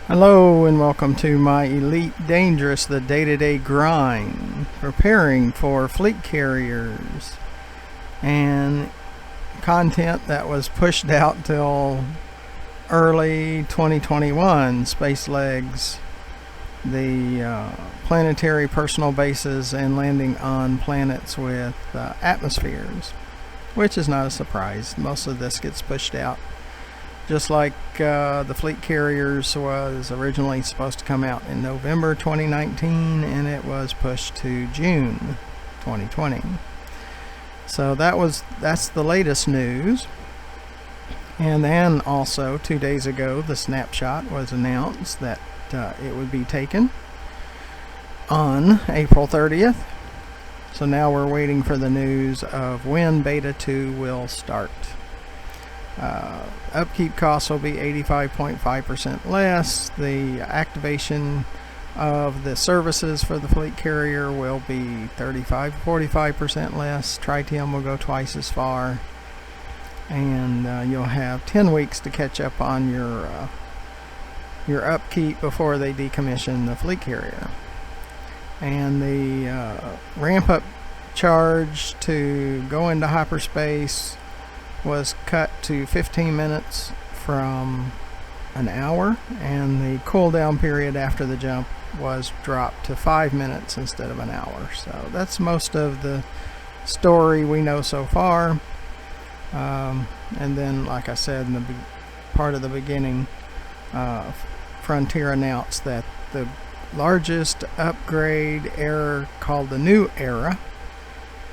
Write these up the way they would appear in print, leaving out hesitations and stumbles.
Hello and welcome to my Elite Dangerous, the day-to-day grind, preparing for fleet carriers and content that was pushed out till early 2021. Space legs, the planetary personal bases, and landing on planets with atmospheres, which is not a surprise. Most of this gets pushed out. Just like the fleet carriers was originally supposed to come out in November 2019, and it was pushed to June 2020. So that's the latest news. And then also 2 days ago, the snapshot was announced that it would be taken on April 30th. So now we're waiting for the news of when Beta 2 will start. Upkeep costs will be 85.5% less. The activation of the services for the fleet carrier will be 45% less. Tritium will go twice as far, and you'll have 10 weeks to catch up on your upkeep before they decommission the fleet carrier. And the ramp up charge to go into hyperspace was cut to 15 minutes from an hour, and the cooldown period after the jump was dropped to 5 minutes instead of an hour. So that's most of the story we know so far. And then, like I said in the part of the beginning, Frontier announced that the largest upgrade era, called the New Era,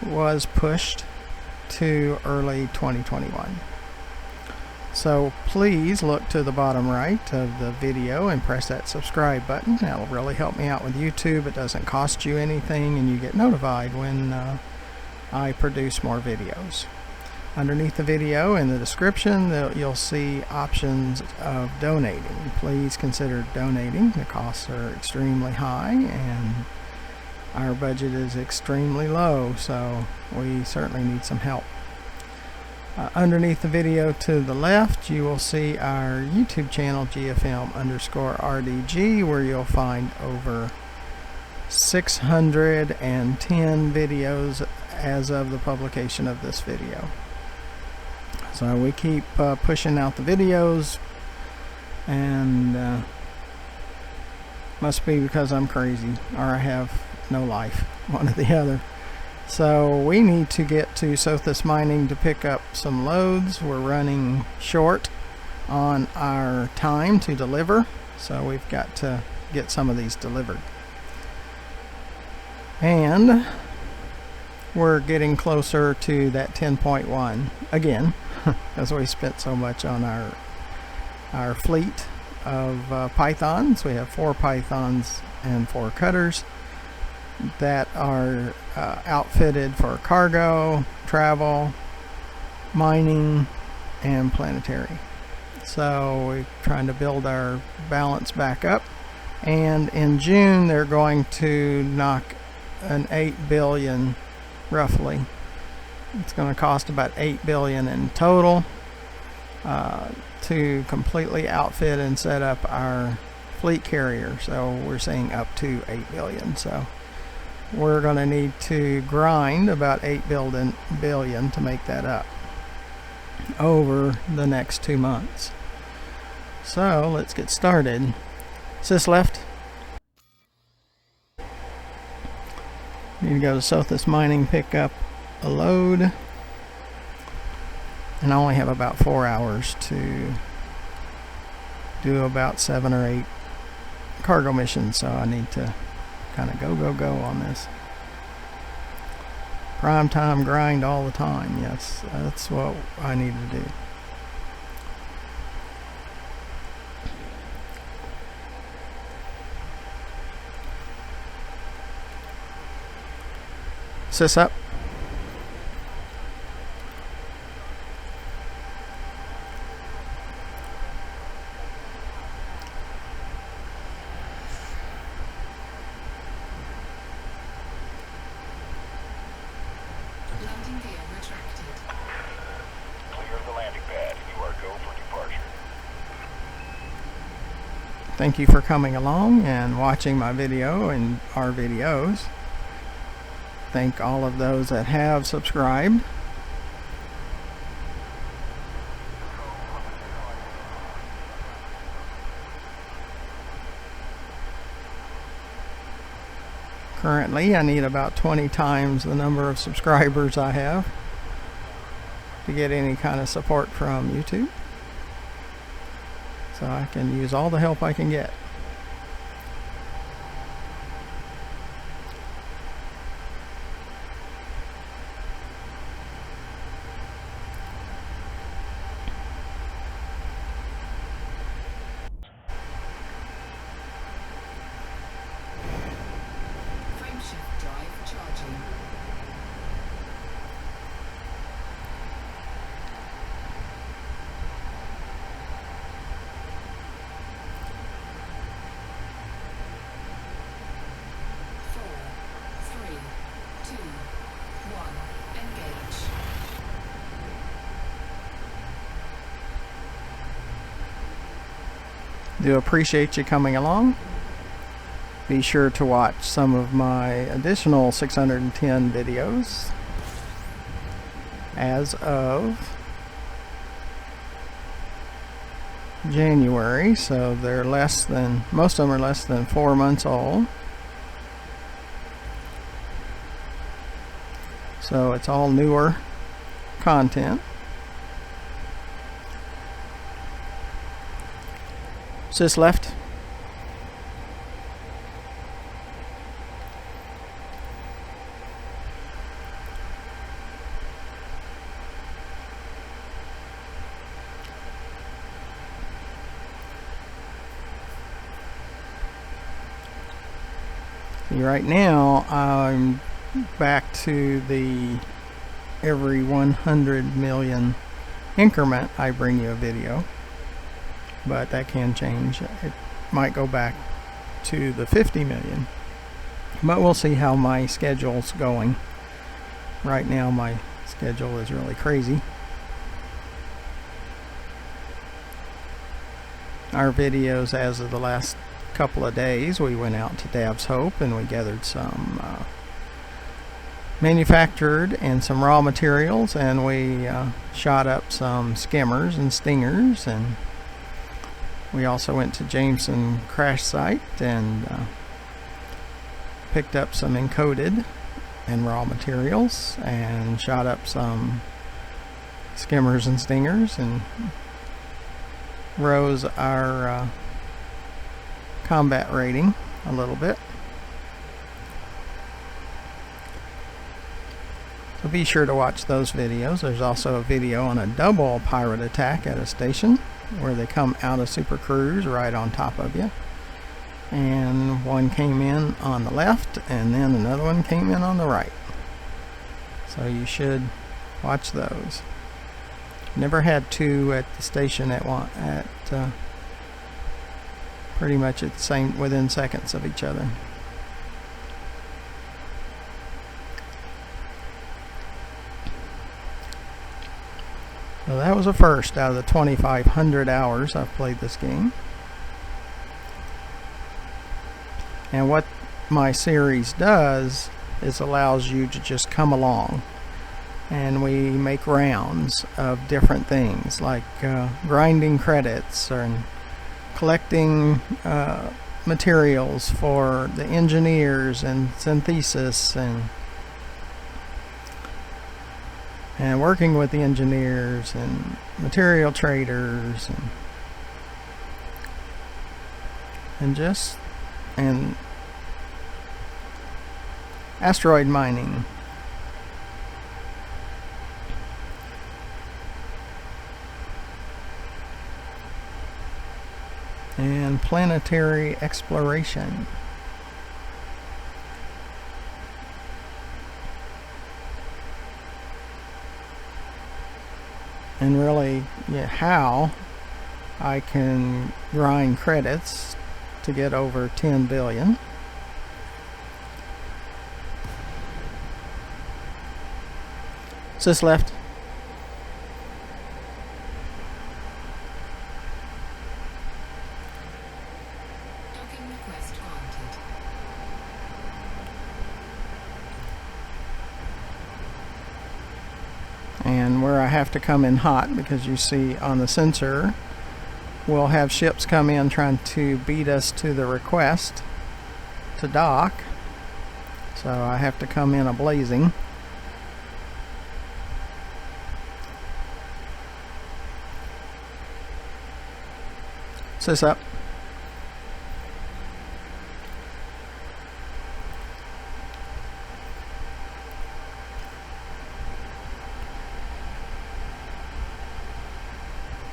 was pushed to early 2021. So please look to the bottom right of the video and press that subscribe button. That'll really help me out with YouTube. It doesn't cost you anything, and you get notified when I produce more videos. Underneath the video in the description, you'll see options of donating. Please consider donating. The costs are extremely high, and our budget is extremely low, so we certainly need some help. Underneath the video to the left, you will see our YouTube channel, GFM_RDG, where you'll find over 610 videos as of the publication of this video. So we keep pushing out the videos, and must be because I'm crazy or I have no life, one or the other. So we need to get to Sothis Mining to pick up some loads. We're running short on our time to deliver, so we've got to get some of these delivered. And we're getting closer to that 10.1 again, as we spent so much on our fleet of pythons. We have 4 pythons and 4 cutters that are outfitted for cargo, travel, mining, and planetary. So we're trying to build our balance back up, and in June they're going to knock an 8 billion roughly. It's going to cost about 8 billion in total to completely outfit and set up our fleet carrier. So we're saying up to 8 billion. So we're going to need to grind about 8 billion to make that up over the next 2 months. So let's get started. Sis left. Need to go to Sothis Mining, pick up a load, and I only have about 4 hours to do about 7 or 8 cargo missions, so I need to kind of go on this. Prime time grind all the time. Yes, that's what I need to do. Sis up. Landing gear retracted. Clear the landing pad. You are go for departure. Thank you for coming along and watching my video and our videos. Thank all of those that have subscribed. Currently, I need about 20 times the number of subscribers I have to get any kind of support from YouTube. So I can use all the help I can get. Frameshift drive charging. Do appreciate you coming along. Be sure to watch some of my additional 610 videos as of January, so they're most of them are less than 4 months old. So it's all newer content. Sis left. Right now I'm back to the every 100 million increment I bring you a video. But that can change. It might go back to the 50 million. But we'll see how my schedule's going. Right now my schedule is really crazy. Our videos as of the last couple of days, we went out to Dab's Hope and we gathered some manufactured and some raw materials, and we shot up some skimmers and stingers, and we also went to Jameson crash site and picked up some encoded and raw materials and shot up some skimmers and stingers and rose our combat rating a little bit. So be sure to watch those videos. There's also a video on a double pirate attack at a station where they come out of Super Cruise right on top of you, and one came in on the left and then another one came in on the right, so you should watch those. Never had two at the station pretty much at the same, within seconds of each other. So that was a first out of the 2,500 hours I've played this game. And what my series does is allows you to just come along, and we make rounds of different things like grinding credits and collecting materials for the engineers and synthesis, and working with the engineers and material traders and asteroid mining. And planetary exploration. And really, how I can grind credits to get over 10 billion. Sis left. and where I have to come in hot, because you see on the sensor we'll have ships come in trying to beat us to the request to dock, so I have to come in a-blazing. Sis up.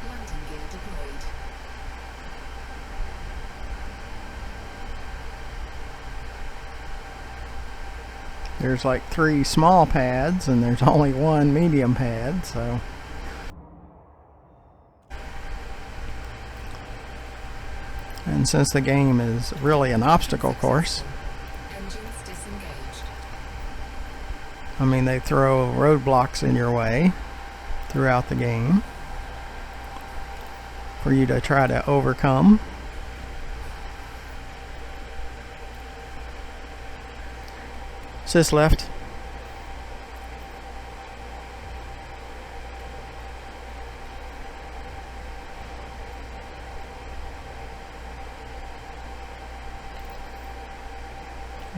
Landing gear deployed. There's like 3 small pads and there's only 1 medium pad, so and since the game is really an obstacle course, Engines disengaged. I mean, they throw roadblocks in your way throughout the game for you to try to overcome. Sis left.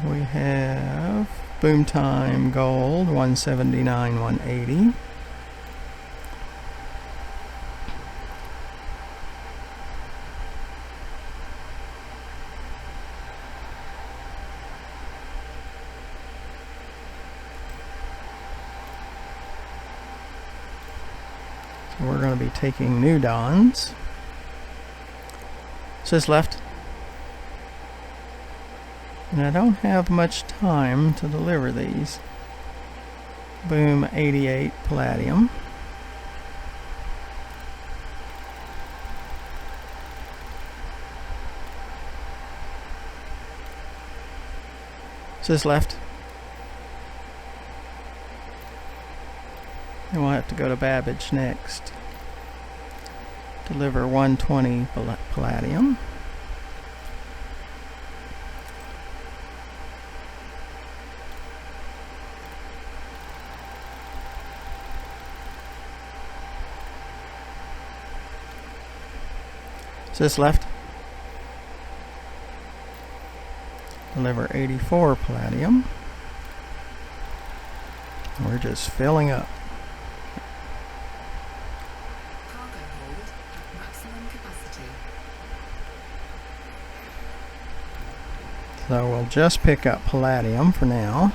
We have boom time gold 179, 180. So we're going to be taking new dawns. Sis left. And I don't have much time to deliver these. Boom 88 palladium. Sis left. And we'll have to go to Babbage next. Deliver 120 palladium. Sis left. Deliver 84 palladium. We're just filling up. Cargo hold at maximum capacity. So we'll just pick up palladium for now,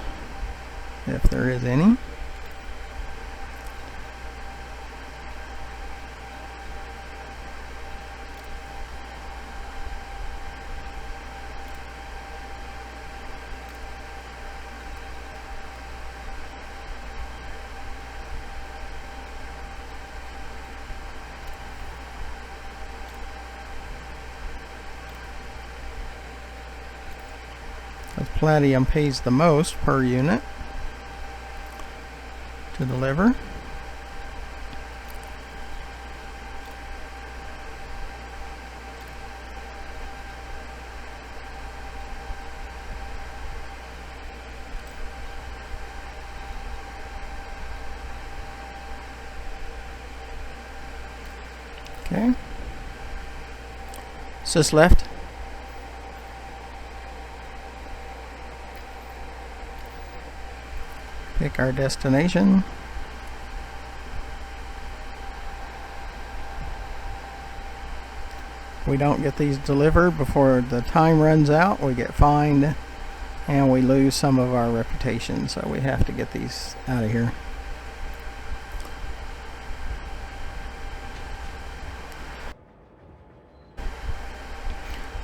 if there is any. Palladium pays the most per unit to deliver. Okay. Sis left. Pick our destination. We don't get these delivered before the time runs out, we get fined and we lose some of our reputation, so we have to get these out of here.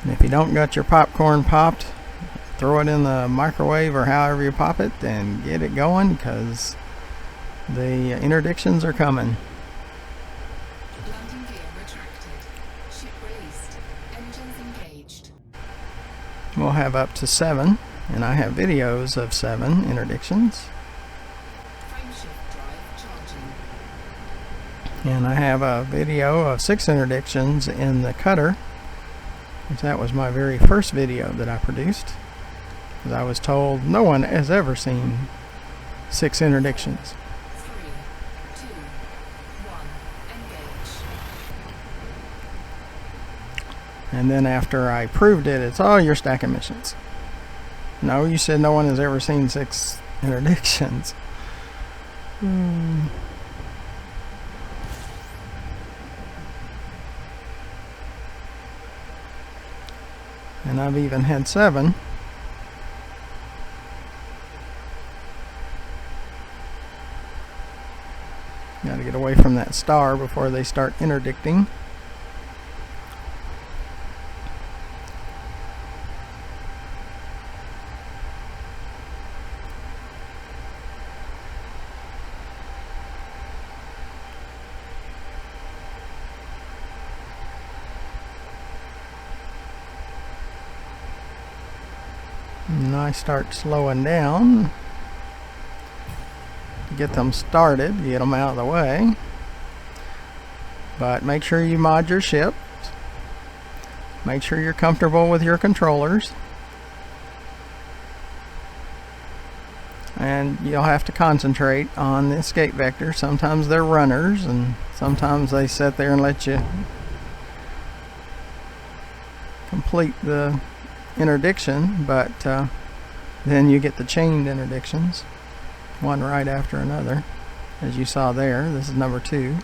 And if you don't got your popcorn popped, throw it in the microwave or however you pop it and get it going, because the interdictions are coming. Landing gear retracted. Ship released. Engines engaged. We'll have up to 7, and I have videos of 7 interdictions. Frameshift drive charging. And I have a video of 6 interdictions in the cutter. That was my very first video that I produced, because I was told no one has ever seen 6 interdictions. 3, 2, And then after I proved it, it's, oh, you're stacking missions. No, you said no one has ever seen 6 interdictions. And I've even had 7. Got to get away from that star before they start interdicting. And I start slowing down to get them started, get them out of the way. But make sure you mod your ship. Make sure you're comfortable with your controllers. And you'll have to concentrate on the escape vector. Sometimes they're runners, and sometimes they sit there and let you complete the interdiction, but then you get the chained interdictions, one right after another, as you saw there. This is number 2.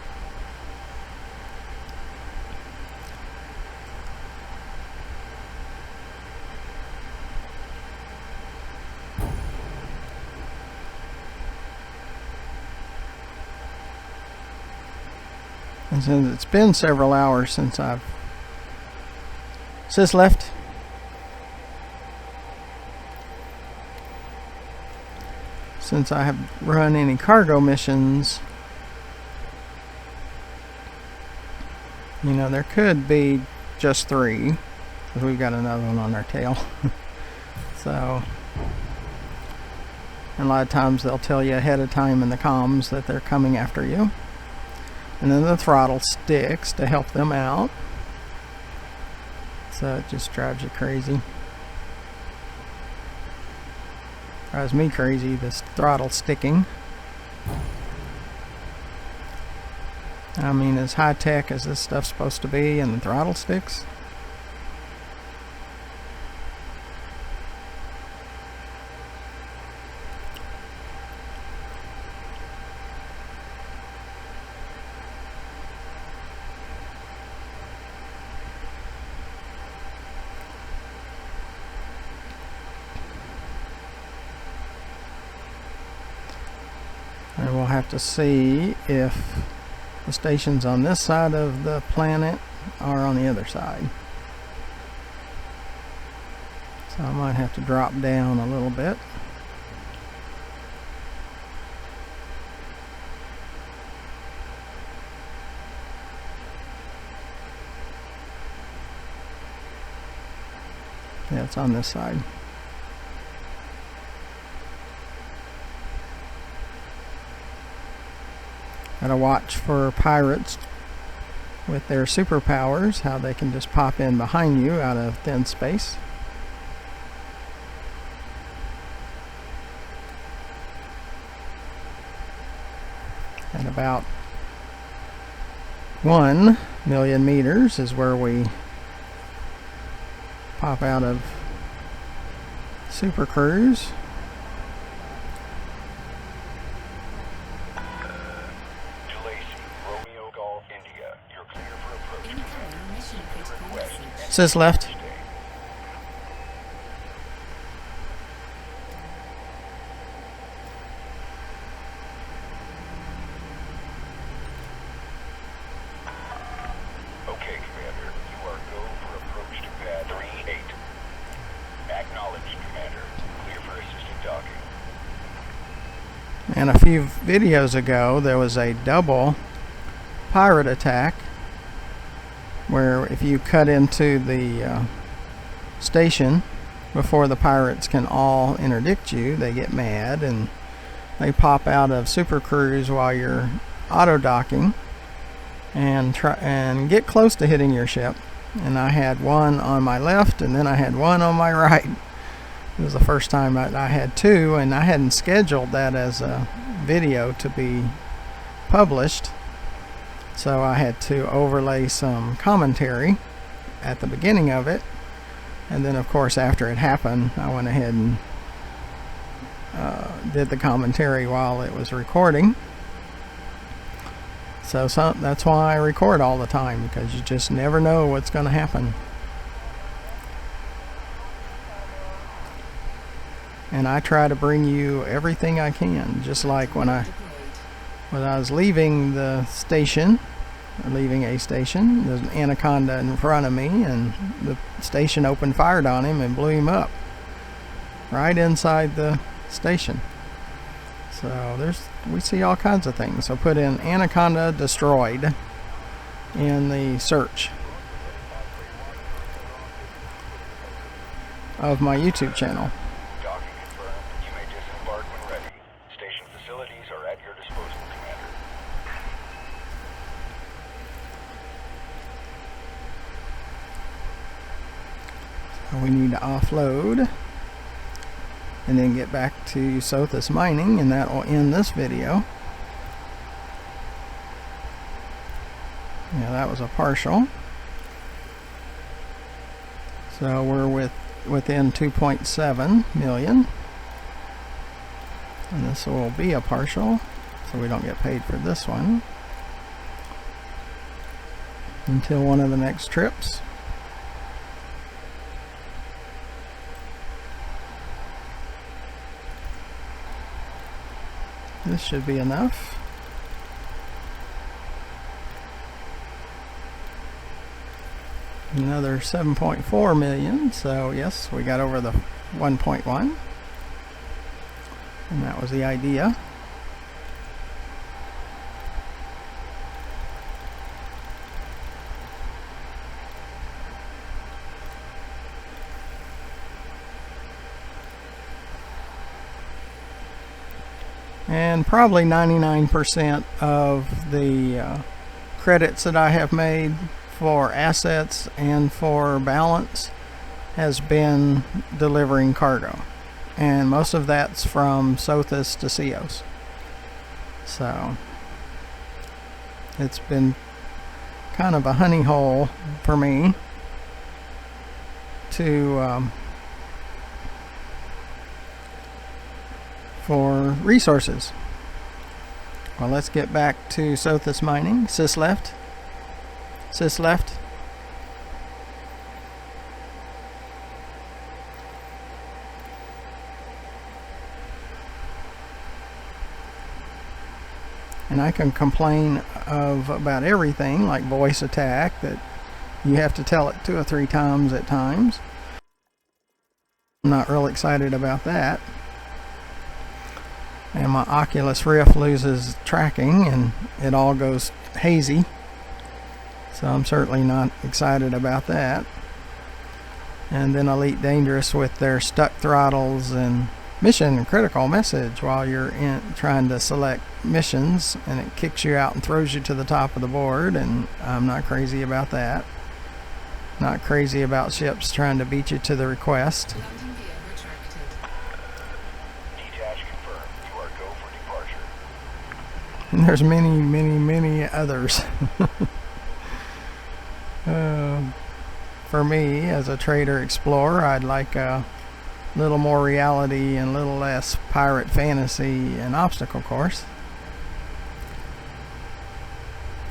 And since it's been several hours since I've left, since I have run any cargo missions, you know, there could be just 3, because we've got another one on our tail. So, and a lot of times they'll tell you ahead of time in the comms that they're coming after you. And then the throttle sticks to help them out. So it just drives you crazy. Drives me crazy, this throttle sticking. I mean, as high tech as this stuff's supposed to be, and the throttle sticks. And we'll have to see if the stations on this side of the planet are on the other side. So I might have to drop down a little bit. Yeah, it's on this side. Gotta watch for pirates with their superpowers, how they can just pop in behind you out of thin space. At about 1 million meters is where we pop out of Super Cruise. Says left. Okay, Commander. You are go for approach to pad 38. Acknowledged, Commander. Clear for assisted docking. And a few videos ago, there was a double pirate attack where if you cut into the station before the pirates can all interdict you, they get mad and they pop out of Super Cruise while you're auto docking and try and get close to hitting your ship. And I had one on my left and then I had one on my right. It was the first time I had 2, and I hadn't scheduled that as a video to be published. So I had to overlay some commentary at the beginning of it, and then of course after it happened I went ahead and did the commentary while it was recording. So that's why I record all the time, because you just never know what's going to happen. And I try to bring you everything I can, just like when I was leaving the station, or leaving a station, there's an anaconda in front of me, and the station opened fire on him and blew him up right inside the station. So we see all kinds of things. So put in anaconda destroyed in the search of my YouTube channel. Docking confirmed. You may disembark when ready. Station facilities are at your disposal, Commander. So we need to offload and then get back to Sothis Mining, and that will end this video. Yeah, that was a partial. So we're within 2.7 million, and this will be a partial, so we don't get paid for this one until one of the next trips. This should be enough. Another 7.4 million, so yes, we got over the 1.1, and that was the idea. And probably 99% of the credits that I have made for assets and for balance has been delivering cargo, and most of that's from Sothis to Cios. So it's been kind of a honey hole for me to for resources. Well, let's get back to Sothis Mining. Sys left. Sys left. And I can complain of about everything, like voice attack, that you have to tell it 2 or 3 times at times. I'm not real excited about that. And my Oculus Rift loses tracking and it all goes hazy, so I'm certainly not excited about that. And then Elite Dangerous with their stuck throttles and mission critical message while you're trying to select missions, and it kicks you out and throws you to the top of the board, and I'm not crazy about that. Not crazy about ships trying to beat you to the request. Landing gear retracted. Detach confirmed. You are go for departure. And there's many others. For me, as a trader explorer, I'd like a little more reality and a little less pirate fantasy and obstacle course.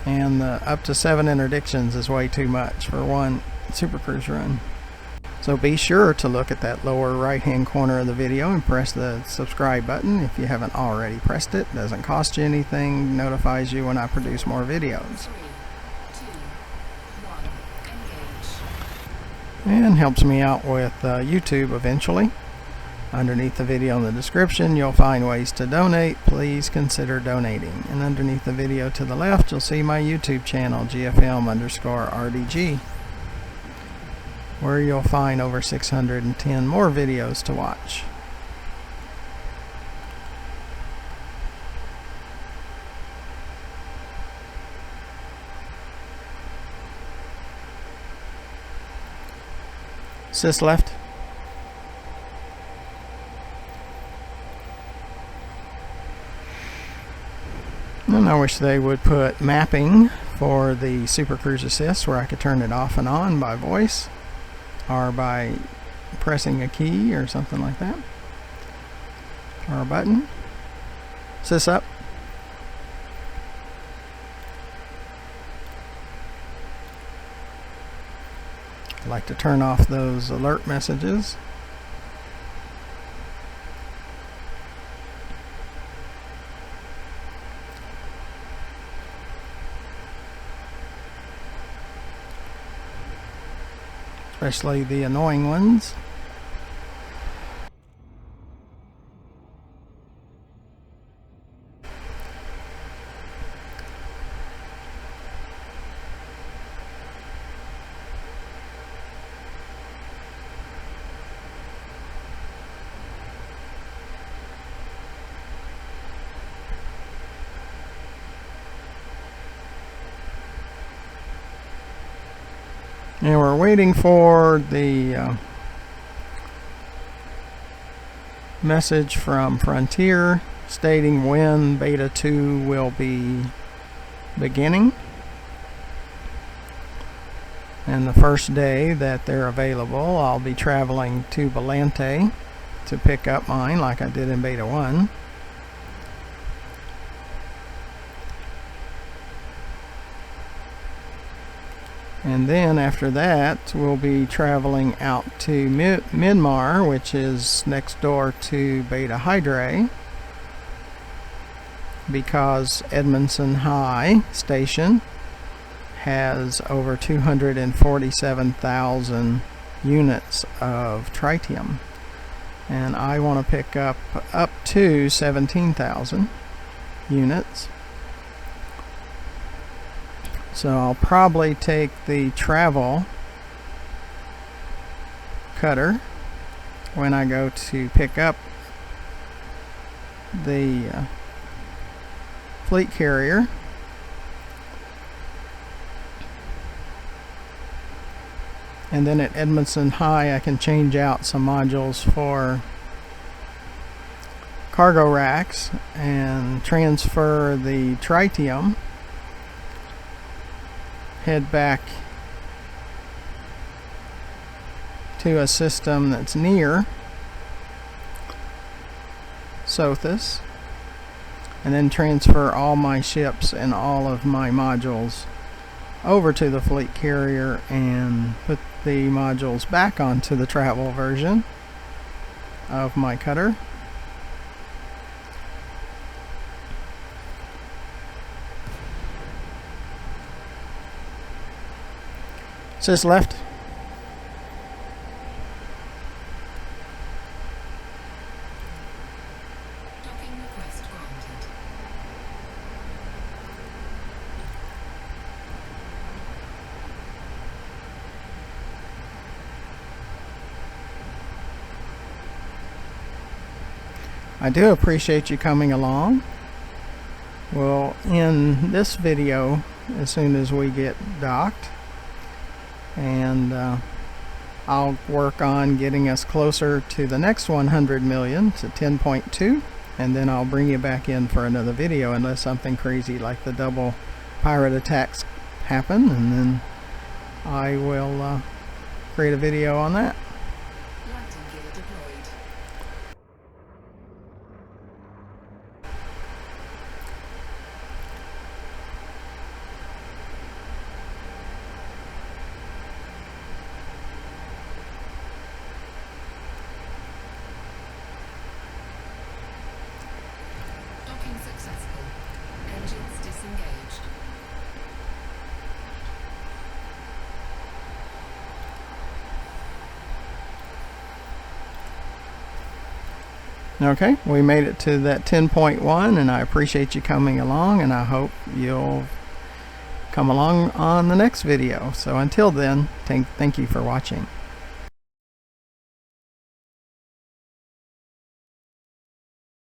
And up to 7 interdictions is way too much for one Super Cruise run. So be sure to look at that lower right hand corner of the video and press the subscribe button if you haven't already pressed it. Doesn't cost you anything, notifies you when I produce more videos. 3, 2, 1, engage. And helps me out with YouTube eventually. Underneath the video in the description you'll find ways to donate. Please consider donating. And underneath the video to the left you'll see my YouTube channel, GFM_RDG, where you'll find over 610 more videos to watch. Sys left. And I wish they would put mapping for the Super Cruise Assist, where I could turn it off and on by voice or by pressing a key or something like that, or a button. Sys up. I like to turn off those alert messages. Especially the annoying ones. And we're waiting for the message from Frontier stating when Beta 2 will be beginning. And the first day that they're available, I'll be traveling to Planetary to pick up mine like I did in Beta 1. And then after that, we'll be traveling out to Myanmar, which is next door to Beta Hydrae, because Edmondson High Station has over 247,000 units of tritium. And I want to pick up to 17,000 units. So I'll probably take the travel cutter when I go to pick up the fleet carrier. And then at Edmondson High I can change out some modules for cargo racks and transfer the tritium. Head back to a system that's near Sothis, and then transfer all my ships and all of my modules over to the fleet carrier and put the modules back onto the travel version of my cutter. Sys left. Docking request granted. I do appreciate you coming along. We'll end this video as soon as we get docked. And I'll work on getting us closer to the next 100 million, to 10.2, and then I'll bring you back in for another video unless something crazy like the double pirate attacks happen, and then I will create a video on that. Landing gear deployed. Docking successful. Engines disengaged. Okay, we made it to that 10.1, and I appreciate you coming along, and I hope you'll come along on the next video. So until then, thank you for watching.